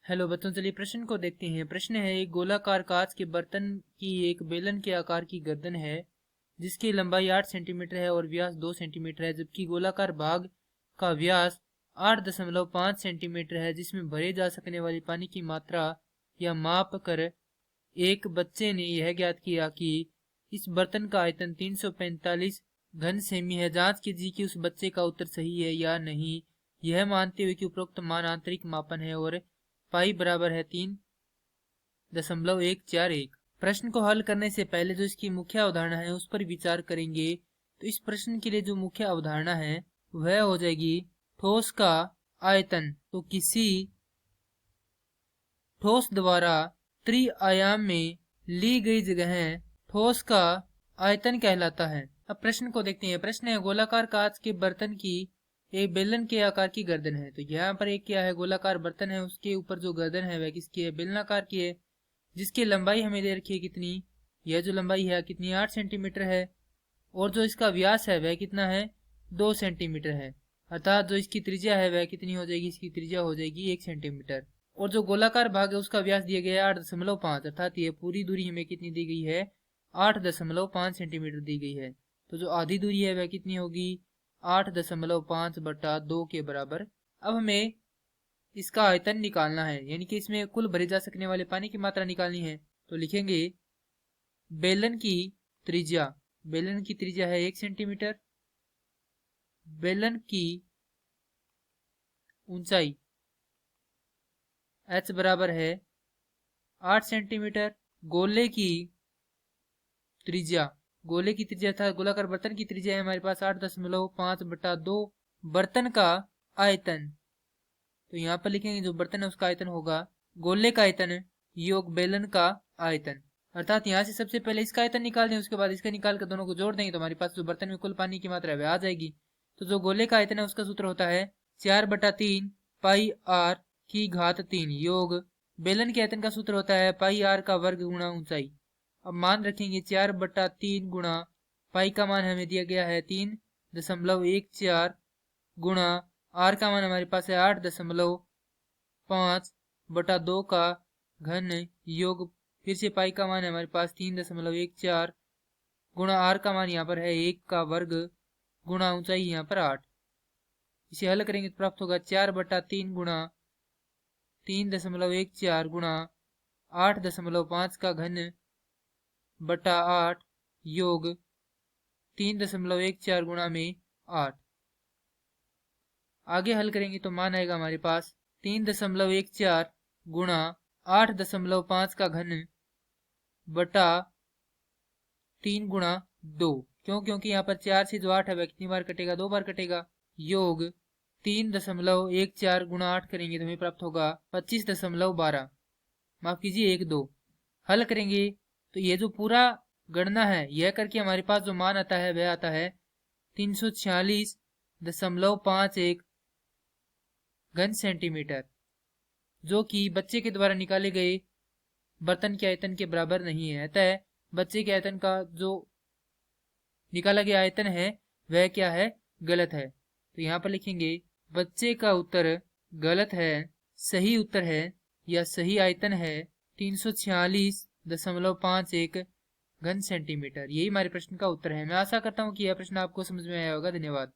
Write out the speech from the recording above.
Hello बच्चों, चलिए प्रश्न को देखते हैं। प्रश्न है, एक गोलाकार कांच के बर्तन की एक बेलन के आकार की गर्दन है जिसकी लंबाई 8 सेंटीमीटर है और व्यास 2 सेंटीमीटर है, जबकि गोलाकार भाग का व्यास 8.5 सेंटीमीटर है, जिसमें भरे जा सकने वाली पानी की मात्रा या माप कर एक बच्चे ने यह ज्ञात किया कि इस बर्तन का आयतन 345 घन सेमी है। जांच कीजिए कि उस बच्चे का उत्तर सही है या नहीं, यह मानते हुए कि उपरोक्त मान आंतरिक मापन है और पाई बराबर है 3.141। प्रश्न को हल करने से पहले जो इसकी मुख्य अवधारणा है उस पर विचार करेंगे। तो इस प्रश्न के लिए जो मुख्य अवधारणा है वह हो जाएगी ठोस का आयतन। तो किसी ठोस द्वारा त्रिआयाम में ली गई जगह ठोस का आयतन कहलाता है। अब प्रश्न को देखते हैं। प्रश्न है, गोलाकार कांच के बर्तन की एक बेलन के आकार की गर्दन है। तो यहाँ पर एक क्या है, गोलाकार बर्तन है, उसके ऊपर जो गर्दन है वह किसकी है, बेलनाकार की है, जिसकी लंबाई हमें दे रखी है कितनी, यह जो लंबाई है कितनी 8 सेंटीमीटर है, और जो इसका व्यास है वह कितना है 2 सेंटीमीटर है। अर्थात जो इसकी त्रिज्या है वह कितनी हो जाएगी, इसकी त्रिज्या हो जाएगी 1 सेंटीमीटर। और जो गोलाकार भाग है उसका व्यास दिया गया है 8.5, अर्थात ये पूरी दूरी हमें कितनी दी गई है 8.5 सेंटीमीटर दी गई है। तो जो आधी दूरी है वह कितनी होगी 8.5/2 के बराबर। अब हमें इसका आयतन निकालना है, यानी कि इसमें कुल भरे जा सकने वाले पानी की मात्रा निकालनी है। तो लिखेंगे बेलन की त्रिज्या, बेलन की त्रिज्या है 1 सेंटीमीटर, बेलन की ऊंचाई h बराबर है 8 सेंटीमीटर, गोले की त्रिज्या, गोले की त्रिज्या था गोलाकार बर्तन की त्रिज्या है हमारे पास 8.5/2, बर्तन का आयतन, तो यहाँ पर लिखेंगे जो बर्तन है उसका आयतन होगा गोले का आयतन योग बेलन का आयतन। अर्थात यहाँ से सबसे पहले इसका आयतन निकाल दें, उसके बाद इसका निकाल कर दोनों को जोड़ देंगे तो हमारे पास जो बर्तन में कुल पानी की मात्रा है वह आ जाएगी। तो जो गोले का आयतन है उसका सूत्र होता है 4/3 पाई r की घात 3 योग बेलन के आयतन का सूत्र होता है पाई r का वर्ग गुणा ऊंचाई। अब मान रखेंगे 4/3 गुणा पाई का मान हमें दिया गया है 3.14 गुणा r का मान हमारे पास है 8.5/2 का घन योग फिर से पाई का मान है हमारे पास 3.14 गुणा r का मान यहाँ पर है 1 का वर्ग गुणा ऊंचाई यहाँ पर 8। इसे हल करेंगे तो प्राप्त होगा 4/3 गुणा 3.14 गुणा 8.5 का घन बटा 8 योग 3.14 गुणा में 8। आगे हल करेंगे तो मान आएगा हमारे पास 3.14 गुणा 8.5 का घन बटा 3 गुणा 2। क्योंकि यहाँ पर 4 से जो 8 है वह कितनी बार कटेगा, 2 बार कटेगा, योग 3.14 गुणा 8 करेंगे तो हमें प्राप्त होगा 25.12, माफ कीजिए 1 2। हल करेंगे तो ये जो पूरा गणना है यह करके हमारे पास जो मान आता है वह आता है 346.51 घन सेंटीमीटर, जो कि बच्चे के द्वारा निकाले गए बर्तन के आयतन के बराबर नहीं है। अतः बच्चे के आयतन का जो निकाला गया आयतन है वह क्या है, गलत है। तो यहाँ पर लिखेंगे बच्चे का उत्तर गलत है, सही उत्तर है या सही आयतन है 346.51 घन सेंटीमीटर। यही हमारे प्रश्न का उत्तर है। मैं आशा करता हूँ कि यह प्रश्न आपको समझ में आया होगा। धन्यवाद।